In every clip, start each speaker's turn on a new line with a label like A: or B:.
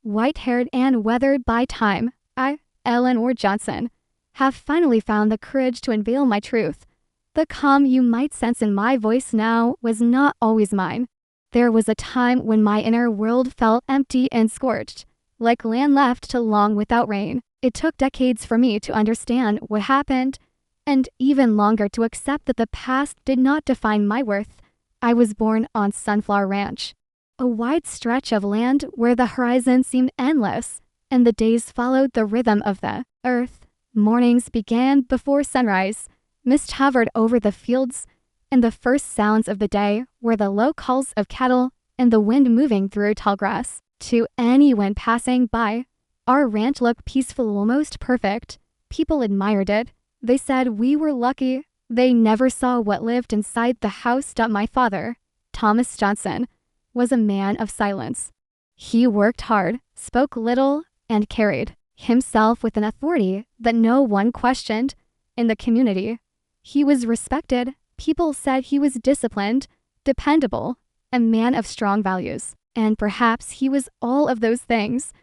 A: white-haired and weathered by time, I, Eleanor Johnson, have finally found the courage to unveil my truth. The calm you might sense in my voice now was not always mine. There was a time when my inner world felt empty and scorched, like land left too long without rain. It took decades for me to understand what happened, and even longer to accept that the past did not define my worth. I was born on Sunflower Ranch, a wide stretch of land where the horizon seemed endless, and the days followed the rhythm of the earth. Mornings began before sunrise. Mist hovered over the fields, and the first sounds of the day were the low calls of cattle and the wind moving through tall grass. To anyone passing by, our ranch looked peaceful, almost perfect. People admired it. They said we were lucky. They never saw what lived inside the house. My father, Thomas Johnson, was a man of silence. He worked hard, spoke little, and carried himself with an authority that no one questioned in the community. He was respected. People said he was disciplined, dependable, a man of strong values. And perhaps he was all of those things.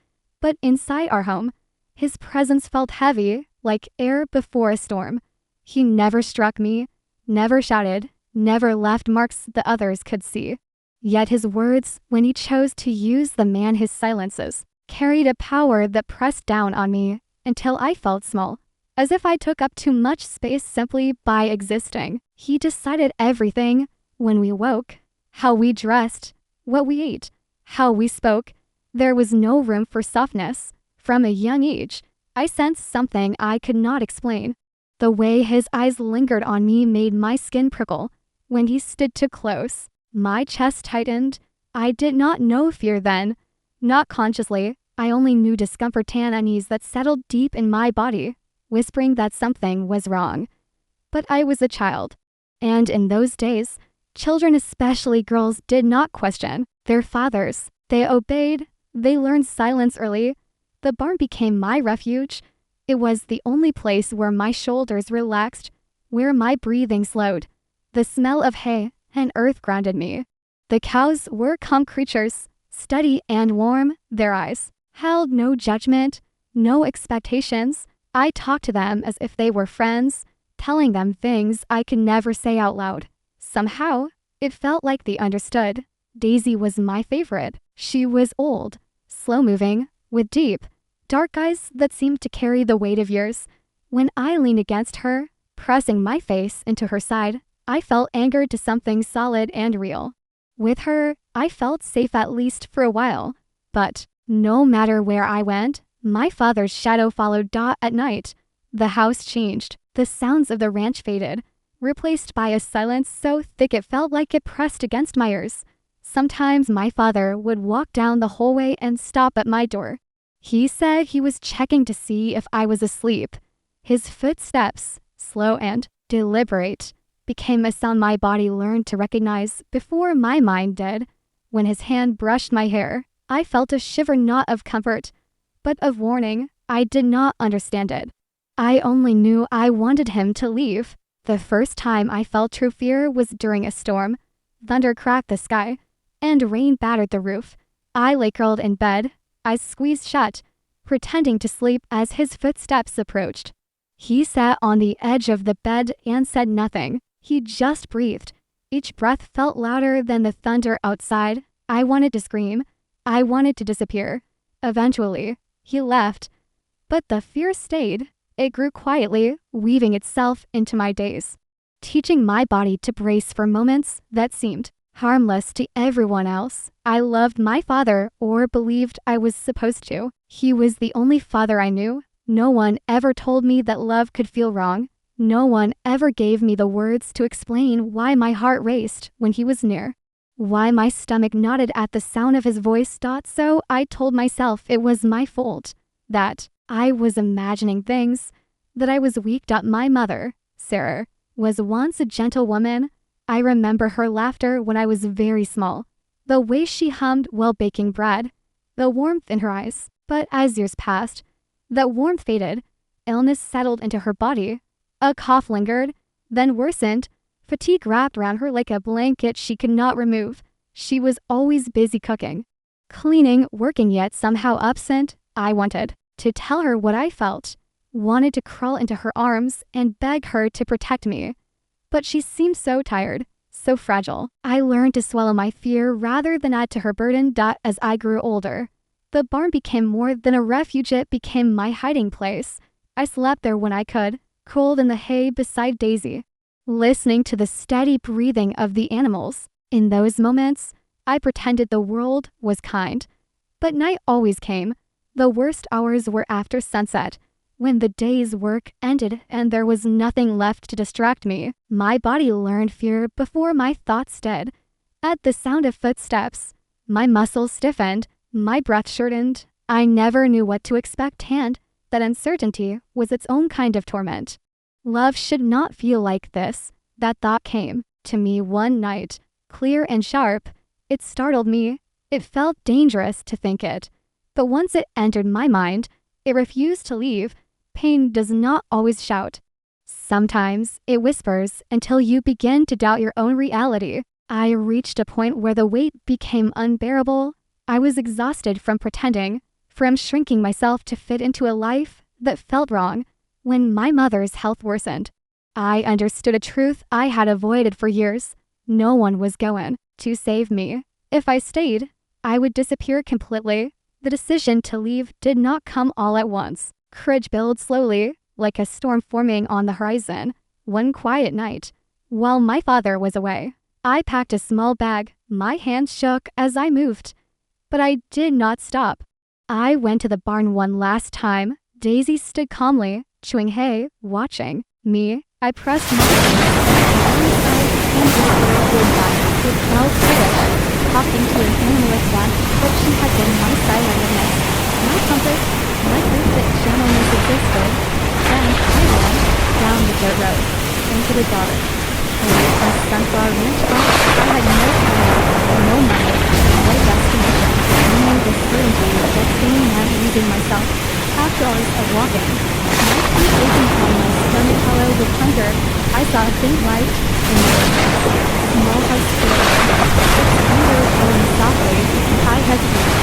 A: But inside our home, his presence felt heavy, like air before a storm. He never struck me, never shouted, never left marks that others could see. Yet his words, when he chose to use them, and his silences, carried a power that pressed down on me until I felt small, as if I took up too much space simply by existing. He decided everything: when we woke, how we dressed, what we ate, how we spoke. There was no room for softness. From a young age, I sensed something I could not explain. The way his eyes lingered on me made my skin prickle. When he stood too close, my chest tightened. I did not know fear then. Not consciously, I only knew discomfort and unease that settled deep in my body, whispering that something was wrong. But I was a child. And in those days, children, especially girls, did not question their fathers. They obeyed. They learned silence early. The barn became my refuge. It was the only place where my shoulders relaxed, where my breathing slowed. The smell of hay and earth grounded me. The cows were calm creatures, steady and warm. Their eyes held no judgment, no expectations. I talked to them as if they were friends, telling them things I could never say out loud. Somehow, it felt like they understood. Daisy was my favorite. She was old, slow-moving, with deep, dark eyes that seemed to carry the weight of years. When I leaned against her, pressing my face into her side, I felt anchored to something solid and real. With her, I felt safe, at least for a while. But no matter where I went, my father's shadow followed. At night, the house changed. The sounds of the ranch faded, replaced by a silence so thick it felt like it pressed against my ears. Sometimes my father would walk down the hallway and stop at my door. He said he was checking to see if I was asleep. His footsteps, slow and deliberate, became a sound my body learned to recognize before my mind did. When his hand brushed my hair, I felt a shiver, not of comfort, but of warning. I did not understand it. I only knew I wanted him to leave. The first time I felt true fear was during a storm. Thunder cracked the sky, and rain battered the roof. I lay curled in bed, eyes squeezed shut, pretending to sleep as his footsteps approached. He sat on the edge of the bed and said nothing. He just breathed. Each breath felt louder than the thunder outside. I wanted to scream. I wanted to disappear. Eventually, he left. But the fear stayed. It grew quietly, weaving itself into my days, teaching my body to brace for moments that seemed harmless to everyone else. I loved my father, or believed I was supposed to. He was the only father I knew. No one ever told me that love could feel wrong. No one ever gave me the words to explain why my heart raced when he was near, why my stomach knotted at the sound of his voice. So I told myself it was my fault, that I was imagining things, that I was weak. My mother, Sarah, was once a gentle woman. I remember her laughter when I was very small, the way she hummed while baking bread, the warmth in her eyes. But as years passed, that warmth faded. Illness settled into her body. A cough lingered, then worsened. Fatigue wrapped around her like a blanket she could not remove. She was always busy cooking, Cleaning, working yet somehow absent, I wanted to tell her what I felt, wanted to crawl into her arms and beg her to protect me. But she seemed so tired, so fragile. I learned to swallow my fear rather than add to her burden. As I grew older, the barn became more than a refuge, it became my hiding place. I slept there when I could, cold in the hay beside Daisy, listening to the steady breathing of the animals. In those moments, I pretended the world was kind. But night always came. The worst hours were after sunset, when the day's work ended and there was nothing left to distract me. My body learned fear before my thoughts did. At the sound of footsteps, my muscles stiffened, my breath shortened. I never knew what to expect, and that uncertainty was its own kind of torment. Love should not feel like this. That thought came to me one night, clear and sharp. It startled me. It felt dangerous to think it. But once it entered my mind, it refused to leave. Pain does not always shout. Sometimes it whispers until you begin to doubt your own reality. I reached a point where the weight became unbearable. I was exhausted from pretending, from shrinking myself to fit into a life that felt wrong. When my mother's health worsened, I understood a truth I had avoided for years. No one was going to save me. If I stayed, I would disappear completely. The decision to leave did not come all at once. Courage built slowly, like a storm forming on the horizon. One quiet night, while my father was away, I packed a small bag. My hands shook as I moved, but I did not stop. I went to the barn one last time. Daisy stood calmly, chewing hay, watching me. I pressed my hand goodbye. It felt foolish, talking to an animal like that, but she had been my silent witness, my compass, my proof that gentleness existed. Then I ran down the dirt road, into the dark. A sunflower ranch off, I had no plan, no money, no destination, only the certainty that soon meant losing myself. After hours of walking, my feet aching from my stomach hollow with hunger, I saw a faint light in the distance. Small house its window glowing softly. I hesitated,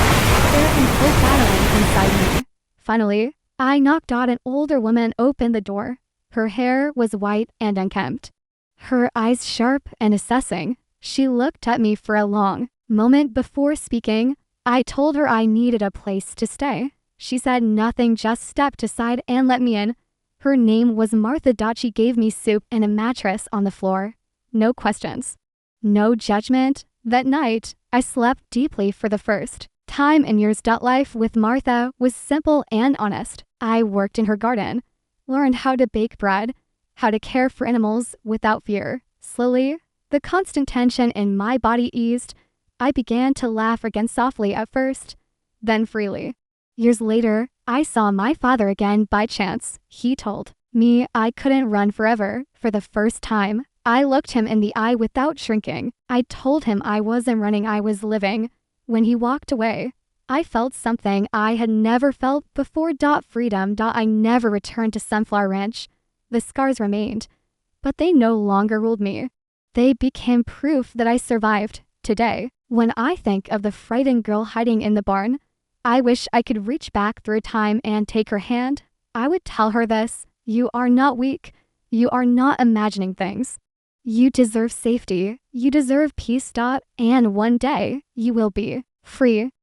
A: fear and hope battling inside me. Finally, I knocked on. An older woman opened the door. Her hair was white and unkempt, her eyes sharp and assessing. She looked at me for a long moment before speaking. I told her I needed a place to stay. She said nothing, just stepped aside and let me in. Her name was Martha. She gave me soup and a mattress on the floor. No questions, no judgment. That night, I slept deeply for the first time in years. Life with Martha was simple and honest. I worked in her garden, learned how to bake bread, how to care for animals without fear. Slowly, the constant tension in my body eased. I began to laugh again, softly at first, then freely. Years later, I saw my father again by chance. He told me I couldn't run forever. For the first time, I looked him in the eye without shrinking. I told him I wasn't running, I was living. When he walked away, I felt something I had never felt before. Freedom. I never returned to Sunflower Ranch. The scars remained, but they no longer ruled me. They became proof that I survived. Today, when I think of the frightened girl hiding in the barn, I wish I could reach back through time and take her hand. I would tell her this: you are not weak. You are not imagining things. You deserve safety. You deserve peace. And one day, you will be free.